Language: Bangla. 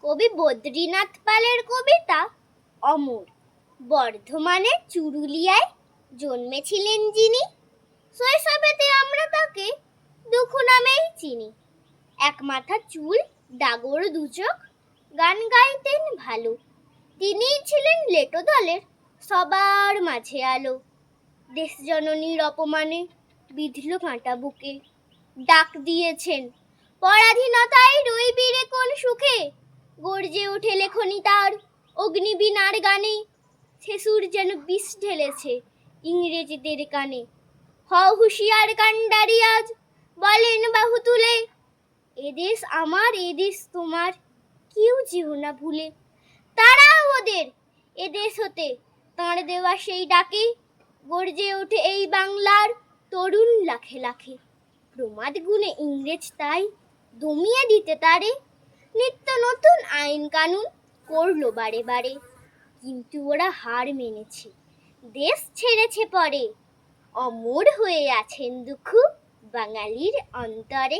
কবি বদ্রীনাথ পালের কবিতা অমর। বর্ধমানে চুরুলিয়ায় জন্মেছিলেন যিনি, শৈশবেতে আমরা তাকে দুঃখু নামেই চিনি। এক মাথা চুল, ডাগর দুচোখ, গান গাইতেন ভালো। তিনিই ছিলেন লেটো দলের সবার মাঝে আলো। দেশ জননীর অপমানে বিঁধল কাঁটা বুকে, ডাক দিয়েছেন পরাধীনতায় রইবি রে কোন সুখে। গর্জে ওঠে লেখনী তার অগ্নিবীণার গানে, সে সুর যেন বিষ ঢেলেছে ইংরেজদের কানে। হও হুঁশিয়ার কান্ডারি আজ, বলেন বাহু তুলে, এদেশ আমার এদেশ তোমার, কেউ যেও না ভুলে। তারাও ওদের এদেশ হতে তাঁর দেওয়া সেই ডাকে, গর্জে ওঠে এই বাংলার তরুণ লাখে লাখে। প্রমাদ গুণে ইংরেজ তাই দমিয়ে দিতে তারে, নিত্য নতুন আইন কানুন করলো বারে বারে। কিন্তু ওরা হার মেনেছে, দেশ ছেড়েছে পরে, অমর হয়ে আছেন দুঃখু বাঙালির অন্তরে।